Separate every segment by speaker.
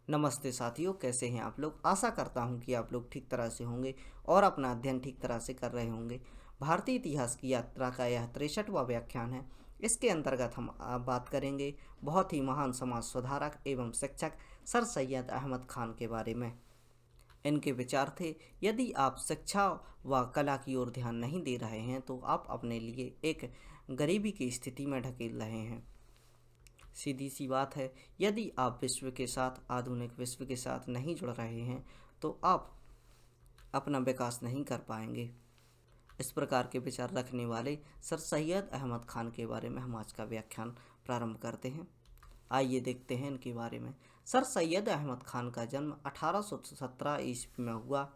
Speaker 1: नमस्ते साथियों, कैसे हैं आप लोग। आशा करता हूं कि आप लोग ठीक तरह से होंगे और अपना अध्ययन ठीक तरह से कर रहे होंगे। भारतीय इतिहास की यात्रा का यह 63वां व्याख्यान है। इसके अंतर्गत हम बात करेंगे बहुत ही महान समाज सुधारक एवं शिक्षक सर सैयद अहमद खान के बारे में। इनके विचार थे, यदि आप शिक्षा व कला की ओर ध्यान नहीं दे रहे हैं तो आप अपने लिए एक गरीबी की स्थिति में ढकेल रहे हैं। सीधी सी बात है, यदि आप विश्व के साथ, आधुनिक विश्व के साथ नहीं जुड़ रहे हैं तो आप अपना विकास नहीं कर पाएंगे। इस प्रकार के विचार रखने वाले सर सैयद अहमद खान के बारे में हम आज का व्याख्यान प्रारंभ करते हैं। आइए देखते हैं इनके बारे में। सर सैयद अहमद खान का जन्म 1817 ईस्वी में हुआ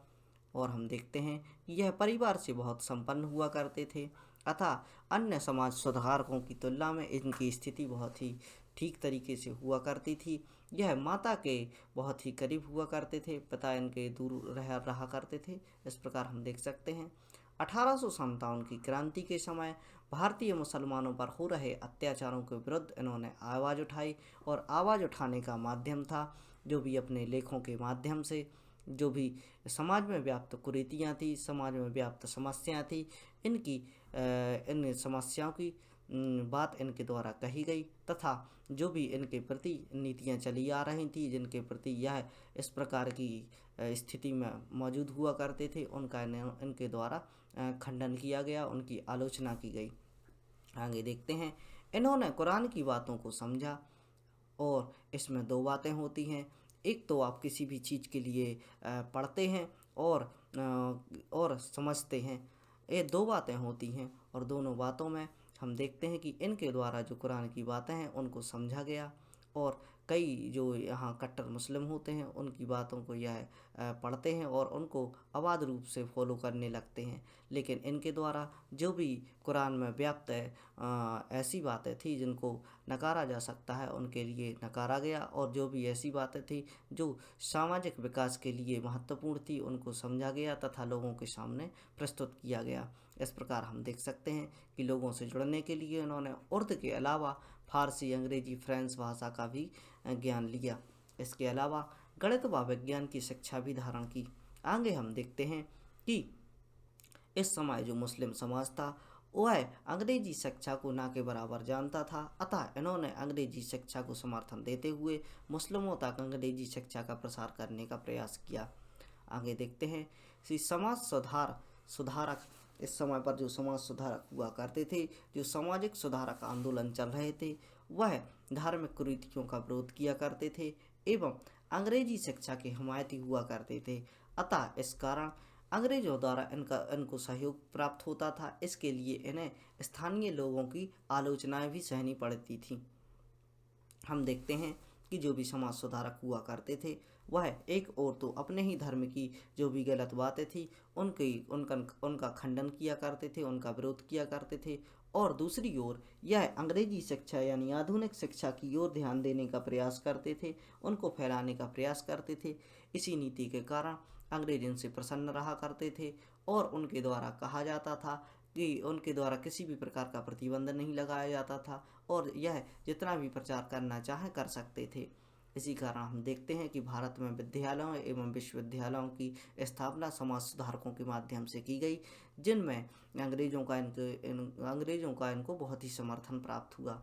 Speaker 1: और हम देखते हैं कि यह परिवार से बहुत संपन्न हुआ करते थे, अतः अन्य समाज सुधारकों की तुलना में इनकी स्थिति बहुत ही ठीक तरीके से हुआ करती थी। यह माता के बहुत ही करीब हुआ करते थे, पिता इनके दूर रहा करते थे। इस प्रकार हम देख सकते हैं 1857 की क्रांति के समय भारतीय मुसलमानों पर हो रहे अत्याचारों के विरुद्ध इन्होंने आवाज़ उठाई और आवाज़ उठाने का माध्यम था जो भी अपने लेखों के माध्यम से जो भी समाज में व्याप्त कुरीतियाँ थी, समाज में व्याप्त समस्याएं थी, इन समस्याओं की बात इनके द्वारा कही गई तथा जो भी इनके प्रति नीतियाँ चली आ रही थी, जिनके प्रति यह इस प्रकार की स्थिति में मौजूद हुआ करते थे, उनका इनके द्वारा खंडन किया गया, उनकी आलोचना की गई। आगे देखते हैं, इन्होंने कुरान की बातों को समझा और इसमें दो बातें होती हैं। एक तो आप किसी भी चीज़ के लिए पढ़ते हैं और समझते हैं, ये दो बातें होती हैं और दोनों बातों में हम देखते हैं कि इनके द्वारा जो कुरान की बातें हैं उनको समझा गया और कई जो यहाँ कट्टर मुस्लिम होते हैं उनकी बातों को यह पढ़ते हैं और उनको अबाध रूप से फॉलो करने लगते हैं। लेकिन इनके द्वारा जो भी कुरान में व्याप्त है ऐसी बातें थी जिनको नकारा जा सकता है, उनके लिए नकारा गया और जो भी ऐसी बातें थी जो सामाजिक विकास के लिए महत्वपूर्ण थी उनको समझा गया तथा लोगों के सामने प्रस्तुत किया गया। इस प्रकार हम देख सकते हैं कि लोगों से जुड़ने के लिए उन्होंने उर्दू के अलावा फारसी, अंग्रेजी, फ्रेंच भाषा का भी ज्ञान लिया। इसके अलावा गणित व विज्ञान की शिक्षा भी धारण की। आगे हम देखते हैं कि इस समय जो मुस्लिम समाज था वह अंग्रेजी शिक्षा को ना के बराबर जानता था, अतः इन्होंने अंग्रेजी शिक्षा को समर्थन देते हुए मुस्लिमों तक अंग्रेजी शिक्षा का प्रसार करने का प्रयास किया। आगे देखते हैं कि सुधारक इस समय पर जो समाज सुधारक हुआ करते थे, जो सामाजिक सुधारक आंदोलन चल रहे थे, वह धार्मिक कुरीतियों का विरोध किया करते थे एवं अंग्रेजी शिक्षा के हिमायती हुआ करते थे। अतः इस कारण अंग्रेजों द्वारा इनको सहयोग प्राप्त होता था। इसके लिए इन्हें स्थानीय लोगों की आलोचनाएं भी सहनी पड़ती थी। हम देखते हैं कि जो भी समाज सुधारक हुआ करते थे वह एक ओर तो अपने ही धर्म की जो भी गलत बातें थी उनका खंडन किया करते थे, उनका विरोध किया करते थे और दूसरी ओर यह अंग्रेजी शिक्षा यानी आधुनिक शिक्षा की ओर ध्यान देने का प्रयास करते थे, उनको फैलाने का प्रयास करते थे। इसी नीति के कारण अंग्रेज इनसे प्रसन्न रहा करते थे और उनके द्वारा कहा जाता था कि उनके द्वारा किसी भी प्रकार का प्रतिबंध नहीं लगाया जाता था और यह जितना भी प्रचार करना चाहे कर सकते थे। इसी कारण हम देखते हैं कि भारत में विद्यालयों एवं विश्वविद्यालयों की स्थापना समाज सुधारकों के माध्यम से की गई, जिनमें अंग्रेजों का इनको बहुत ही समर्थन प्राप्त हुआ।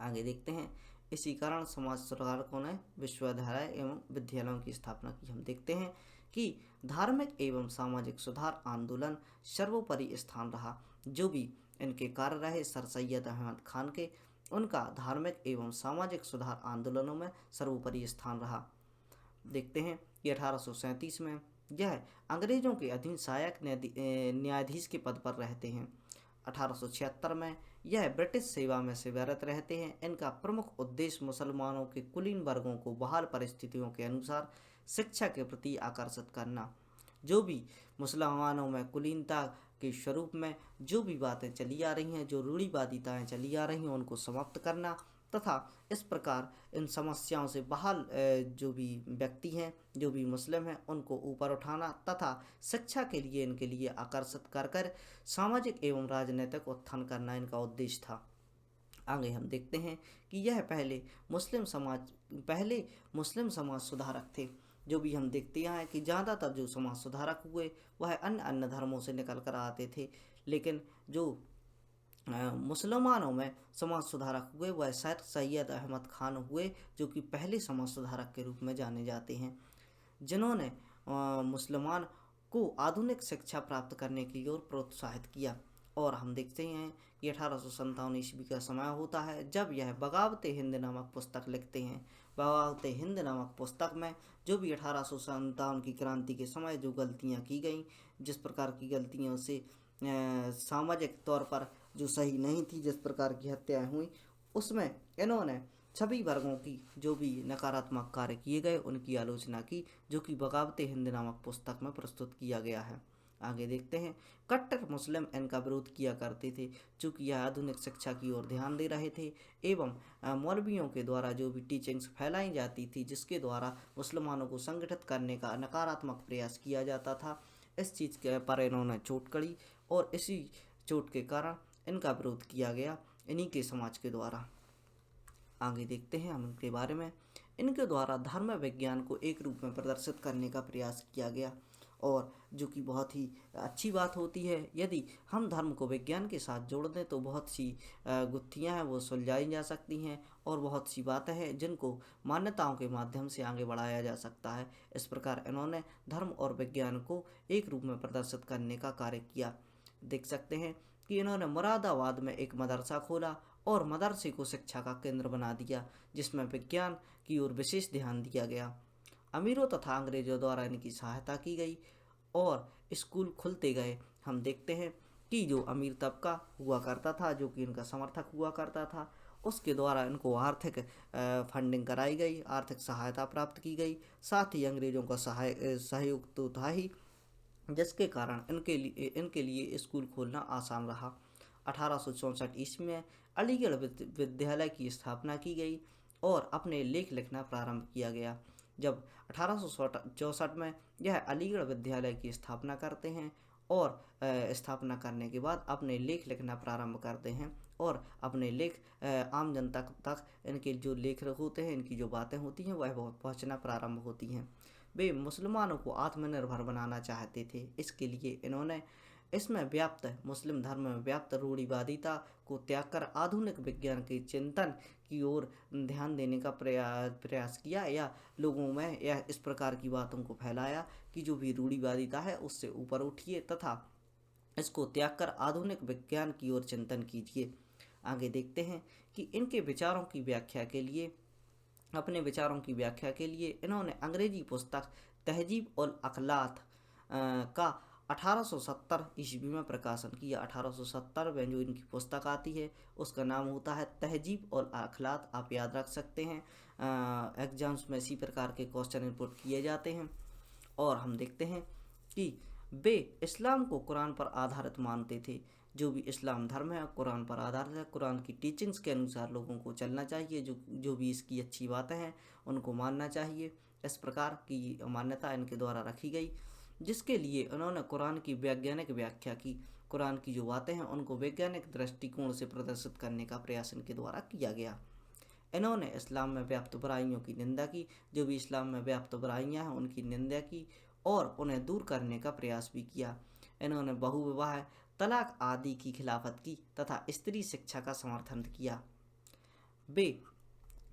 Speaker 1: आगे देखते हैं, इसी कारण समाज सुधारकों ने विश्वविद्यालय एवं विद्यालयों की स्थापना की। हम देखते हैं कि धार्मिक एवं सामाजिक सुधार आंदोलन सर्वोपरि स्थान रहा। जो भी इनके कार्य रहे सर सैयद अहमद खान के, उनका धार्मिक एवं सामाजिक सुधार आंदोलनों में सर्वोपरि स्थान रहा। देखते हैं कि 1837 में यह अंग्रेजों के अधीन सहायक न्यायाधीश के पद पर रहते हैं। 1876 में यह ब्रिटिश सेवा में सेवारत रहते हैं। इनका प्रमुख उद्देश्य मुसलमानों के कुलीन वर्गों को बहाल परिस्थितियों के अनुसार शिक्षा के प्रति आकर्षित करना। जो भी मुसलमानों में कुलीनता के स्वरूप में जो भी बातें चली आ रही हैं, जो रूढ़िवादिताएँ चली आ रही हैं, उनको समाप्त करना तथा इस प्रकार इन समस्याओं से बहाल जो भी व्यक्ति हैं, जो भी मुस्लिम हैं, उनको ऊपर उठाना तथा शिक्षा के लिए इनके लिए आकर्षित कर सामाजिक एवं राजनीतिक उत्थान करना इनका उद्देश्य था। आगे हम देखते हैं कि यह पहले मुस्लिम समाज पहले मुस्लिम समाज सुधारक थे। जो भी हम देखते हैं कि ज़्यादातर जो समाज सुधारक हुए वह अन्य अन्य धर्मों से निकल कर आते थे, लेकिन जो मुसलमानों में समाज सुधारक हुए वह सर सैयद अहमद खान हुए, जो कि पहले समाज सुधारक के रूप में जाने जाते हैं, जिन्होंने मुसलमान को आधुनिक शिक्षा प्राप्त करने की ओर प्रोत्साहित किया। और हम देखते हैं कि 1857 ईस्वी का समय होता है जब यह बगावत हिंद नामक पुस्तक लिखते हैं। बगावत हिंद नामक पुस्तक में जो भी 1857 की क्रांति के समय जो गलतियां की गई, जिस प्रकार की गलतियों से सामाजिक तौर पर जो सही नहीं थी, जिस प्रकार की हत्याएं हुई, उसमें इन्होंने सभी वर्गों की जो भी नकारात्मक कार्य किए गए उनकी आलोचना की, जो कि बगावत हिंद नामक पुस्तक में प्रस्तुत किया गया है। आगे देखते हैं। कट्टर मुस्लिम इनका विरोध किया करते थे, चूँकि यह आधुनिक शिक्षा की ओर ध्यान दे रहे थे एवं मौलवियों के द्वारा जो भी टीचिंग्स फैलाई जाती थी, जिसके द्वारा मुसलमानों को संगठित करने का नकारात्मक प्रयास किया जाता था, इस चीज़ के पर इन्होंने चोट कड़ी और इसी चोट के कारण इनका विरोध किया गया इन्हीं के समाज के द्वारा। आगे देखते हैं हम इनके बारे में। इनके द्वारा धर्म विज्ञान को एक रूप में प्रदर्शित करने का प्रयास किया गया, और जो कि बहुत ही अच्छी बात होती है। यदि हम धर्म को विज्ञान के साथ जोड़ दें तो बहुत सी गुत्थियाँ हैं वो सुलझाई जा सकती हैं, और बहुत सी बातें हैं जिनको मान्यताओं के माध्यम से आगे बढ़ाया जा सकता है। इस प्रकार इन्होंने धर्म और विज्ञान को एक रूप में प्रदर्शित करने का कार्य किया। देख सकते हैं कि इन्होंने मुरादाबाद में एक मदरसा खोला और मदरसे को शिक्षा का केंद्र बना दिया, जिसमें विज्ञान की ओर विशेष ध्यान दिया गया। अमीरों तथा अंग्रेजों द्वारा इनकी सहायता की गई और स्कूल खुलते गए। हम देखते हैं कि जो अमीर तबका हुआ करता था, जो कि इनका समर्थक हुआ करता था, उसके द्वारा इनको आर्थिक फंडिंग कराई गई, आर्थिक सहायता प्राप्त की गई। साथ ही अंग्रेजों का सहयोग तो था ही, जिसके कारण इनके लिए स्कूल खोलना आसान रहा। 1864 ईस्वी में अलीगढ़ विद्यालय की स्थापना की गई और अपने लेख लिखना प्रारंभ किया गया। जब 1864 में यह अलीगढ़ विद्यालय की स्थापना करते हैं और स्थापना करने के बाद अपने लेख लिखना प्रारंभ करते हैं, और अपने लेख आम जनता तक इनके जो लेख होते हैं, इनकी जो बातें होती हैं वह पहुंचना प्रारंभ होती हैं। वे मुसलमानों को आत्मनिर्भर बनाना चाहते थे। इसके लिए इन्होंने इसमें व्याप्त मुस्लिम धर्म में व्याप्त रूढ़िवादिता को त्याग कर आधुनिक विज्ञान के चिंतन की ओर ध्यान देने का प्रयास किया, या लोगों में यह इस प्रकार की बातों को फैलाया कि जो भी रूढ़िवादिता है उससे ऊपर उठिए तथा इसको त्याग कर आधुनिक विज्ञान की ओर चिंतन कीजिए। आगे देखते हैं कि इनके विचारों की व्याख्या के लिए अपने विचारों की व्याख्या के लिए इन्होंने अंग्रेजी पुस्तक तहजीब और अखलाक का 1870 ईस्वी में प्रकाशन किया। 1870 में जो इनकी पुस्तक आती है उसका नाम होता है तहजीब और अखलाक। आप याद रख सकते हैं, एग्जाम्स में इसी प्रकार के क्वेश्चन इनपुट किए जाते हैं। और हम देखते हैं कि वे इस्लाम को कुरान पर आधारित मानते थे। जो भी इस्लाम धर्म है कुरान पर आधारित है, कुरान की टीचिंग्स के अनुसार लोगों को चलना चाहिए, जो भी इसकी अच्छी बातें हैं उनको मानना चाहिए। इस प्रकार की मान्यता इनके द्वारा रखी गई, जिसके लिए उन्होंने कुरान की वैज्ञानिक व्याख्या की। कुरान की जो बातें हैं उनको वैज्ञानिक दृष्टिकोण से प्रदर्शित करने का प्रयास इनके द्वारा किया गया। इन्होंने इस्लाम में व्याप्त बुराइयों की निंदा की। जो भी इस्लाम में व्याप्त बुराइयां हैं उनकी निंदा की और उन्हें दूर करने का प्रयास भी किया। इन्होंने बहुविवाह, तलाक आदि की खिलाफत की तथा स्त्री शिक्षा का समर्थन किया। वे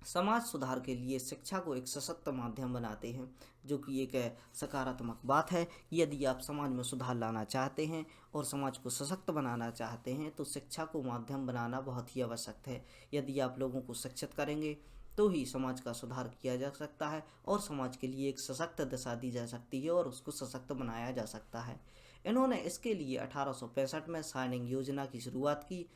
Speaker 1: समाज सुधार के लिए शिक्षा को एक सशक्त माध्यम बनाते हैं, जो कि एक सकारात्मक बात है। यदि आप समाज में सुधार लाना चाहते हैं और समाज को सशक्त बनाना चाहते हैं तो शिक्षा को माध्यम बनाना बहुत ही आवश्यक है। यदि आप लोगों को शिक्षित करेंगे तो ही समाज का सुधार किया जा सकता है और समाज के लिए एक सशक्त दिशा दी जा सकती है और उसको सशक्त बनाया जा सकता है। इन्होंने इसके लिए 1865 में शाइनिंग योजना की शुरुआत की।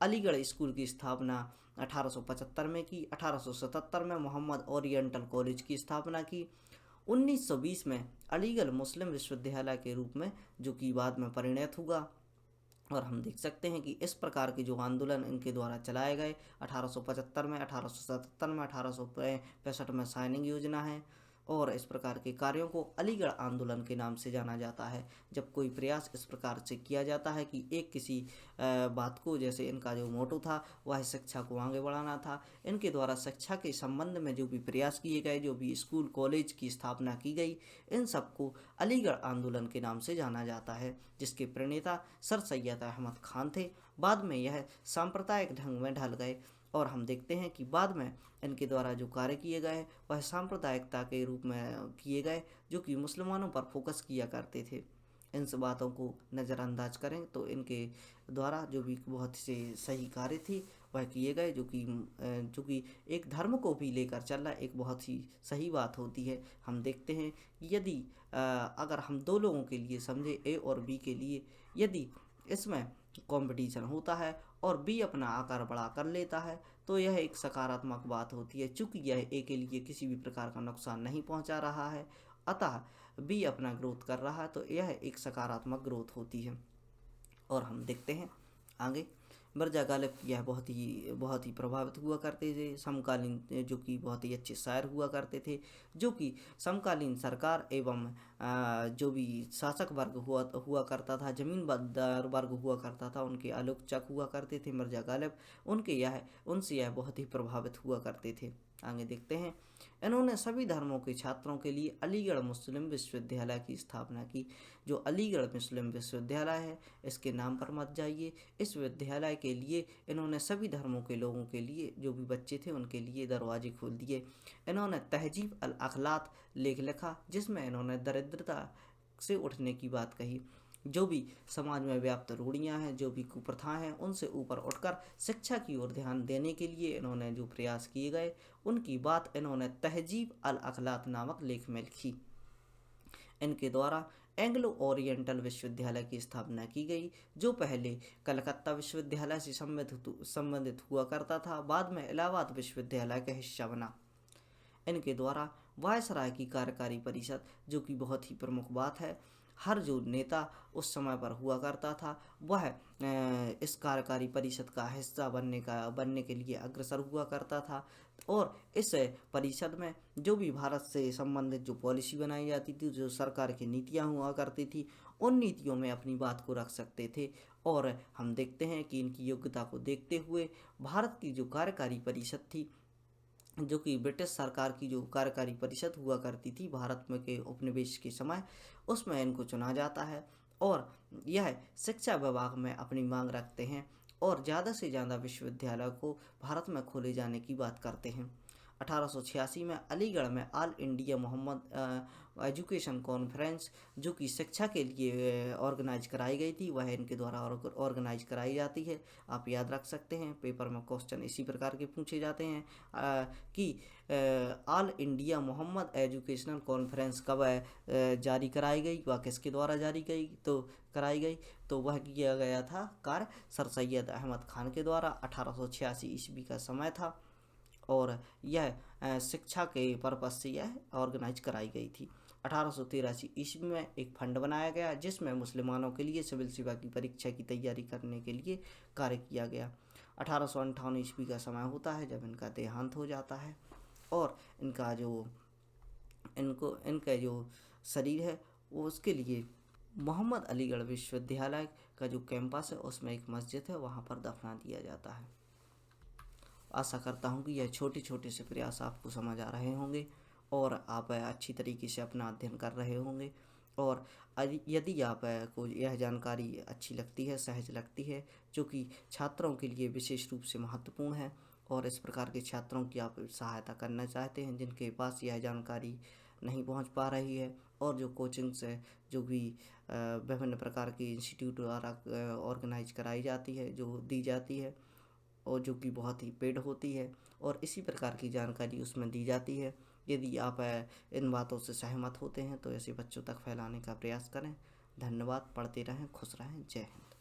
Speaker 1: अलीगढ़ स्कूल की स्थापना 1875 में की। 1877 में मोहम्मद ओरिएंटल कॉलेज की स्थापना की। 1920 में अलीगढ़ मुस्लिम विश्वविद्यालय के रूप में, जो कि बाद में परिणत हुआ। और हम देख सकते हैं कि इस प्रकार के जो आंदोलन इनके द्वारा चलाए गए 1875 में, 1877 में, 1865 में शाइनिंग योजना है, और इस प्रकार के कार्यों को अलीगढ़ आंदोलन के नाम से जाना जाता है। जब कोई प्रयास इस प्रकार से किया जाता है कि एक किसी बात को, जैसे इनका जो मोटो था वह शिक्षा को आगे बढ़ाना था, इनके द्वारा शिक्षा के संबंध में जो भी प्रयास किए गए, जो भी स्कूल कॉलेज की स्थापना की गई, इन सबको अलीगढ़ आंदोलन के नाम से जाना जाता है, जिसके प्रणेता सर सैयद अहमद खान थे। बाद में यह सांप्रदायिक ढंग में ढल गए और हम देखते हैं कि बाद में इनके द्वारा जो कार्य किए गए वह सांप्रदायिकता के रूप में किए गए, जो कि मुसलमानों पर फोकस किया करते थे। इन सब बातों को नज़रअंदाज करें तो इनके द्वारा जो भी बहुत से सही कार्य थी वह किए गए, जो कि एक धर्म को भी लेकर चलना एक बहुत ही सही बात होती है। हम देखते हैं कि यदि अगर हम दो लोगों के लिए समझे, ए और बी के लिए, यदि इसमें कंपटीशन होता है और बी अपना आकार बड़ा कर लेता है तो यह एक सकारात्मक बात होती है, चूँकि यह ए के लिए किसी भी प्रकार का नुकसान नहीं पहुंचा रहा है, अतः बी अपना ग्रोथ कर रहा है, तो यह एक सकारात्मक ग्रोथ होती है। और हम देखते हैं आगे मिर्ज़ा गालिब यह बहुत ही प्रभावित हुआ करते थे समकालीन, जो कि बहुत ही अच्छे शायर हुआ करते थे, जो कि समकालीन सरकार एवं जो भी शासक वर्ग हुआ करता था, जमींदार वर्ग हुआ करता था, उनके आलोचक हुआ करते थे मिर्ज़ा गालिब। उनसे यह बहुत ही प्रभावित हुआ करते थे। आगे देखते हैं, इन्होंने सभी धर्मों के छात्रों के लिए अलीगढ़ मुस्लिम विश्वविद्यालय की स्थापना की। जो अलीगढ़ मुस्लिम विश्वविद्यालय है, इसके नाम पर मत जाइए। इस विद्यालय के लिए इन्होंने सभी धर्मों के लोगों के लिए, जो भी बच्चे थे उनके लिए दरवाजे खोल दिए। इन्होंने तहजीब अल अखलाक लेख लिखा, जिसमें इन्होंने दरिद्रता से उठने की बात कही। जो भी समाज में व्याप्त रूढ़ियाँ हैं, जो भी कुप्रथाएं हैं, उनसे ऊपर उठकर शिक्षा की ओर ध्यान देने के लिए इन्होंने जो प्रयास किए गए, उनकी बात इन्होंने तहजीब अल अखलाक नामक लेख में लिखी। इनके द्वारा एंग्लो ओरिएंटल विश्वविद्यालय की स्थापना की गई, जो पहले कलकत्ता विश्वविद्यालय से संबंधित हुआ करता था, बाद में इलाहाबाद विश्वविद्यालय का हिस्सा बना। इनके द्वारा वायसराय की कार्यकारी परिषद, जो कि बहुत ही प्रमुख बात है, हर जो नेता उस समय पर हुआ करता था वह इस कार्यकारी परिषद का हिस्सा बनने के लिए अग्रसर हुआ करता था, और इस परिषद में जो भी भारत से संबंधित जो पॉलिसी बनाई जाती थी, जो सरकार की नीतियाँ हुआ करती थी, उन नीतियों में अपनी बात को रख सकते थे। और हम देखते हैं कि इनकी योग्यता को देखते हुए भारत की जो कार्यकारी परिषद थी, जो कि ब्रिटिश सरकार की जो कार्यकारी परिषद हुआ करती थी भारत में के उपनिवेश के समय, उसमें इनको चुना जाता है, और यह शिक्षा विभाग में अपनी मांग रखते हैं और ज़्यादा से ज़्यादा विश्वविद्यालय को भारत में खोले जाने की बात करते हैं। 1886 में अलीगढ़ में all India Mohammad education conference, जो कि शिक्षा के लिए ऑर्गेनाइज कराई गई थी, वह इनके द्वारा ऑर्गेनाइज कराई जाती है। आप याद रख सकते हैं, पेपर में क्वेश्चन इसी प्रकार के पूछे जाते हैं कि all India Mohammad educational conference कब जारी कराई गई, वह किसके द्वारा कराई गई, तो वह किया गया था कार्य सर सैयद अहमद खान के द्वारा। 1886 ईस्वी का समय था और यह शिक्षा के पर्पज से यह ऑर्गेनाइज कराई गई थी। 1883 ईस्वी में एक फंड बनाया गया, जिसमें मुसलमानों के लिए सिविल सेवा की परीक्षा की तैयारी करने के लिए कार्य किया गया। 1858 ईस्वी का समय होता है जब इनका देहांत हो जाता है, और इनका जो शरीर है वो, उसके लिए मोहम्मद अलीगढ़ विश्वविद्यालय का जो कैंपस है उसमें एक मस्जिद है, वहाँ पर दफना दिया जाता है। आशा करता हूँ कि यह छोटे छोटे से प्रयास आपको समझ आ रहे होंगे और आप अच्छी तरीके से अपना अध्ययन कर रहे होंगे। और यदि आपको यह जानकारी अच्छी लगती है, सहज लगती है, जो कि छात्रों के लिए विशेष रूप से महत्वपूर्ण है, और इस प्रकार के छात्रों की आप सहायता करना चाहते हैं जिनके पास यह जानकारी नहीं पहुंच पा रही है, और जो कोचिंग्स है, जो भी विभिन्न प्रकार की इंस्टीट्यूट द्वारा ऑर्गेनाइज कराई जाती है, जो दी जाती है, और जो कि बहुत ही पेड होती है, और इसी प्रकार की जानकारी उसमें दी जाती है। यदि आप इन बातों से सहमत होते हैं तो ऐसे बच्चों तक फैलाने का प्रयास करें। धन्यवाद। पढ़ते रहें, खुश रहें। जय हिंद।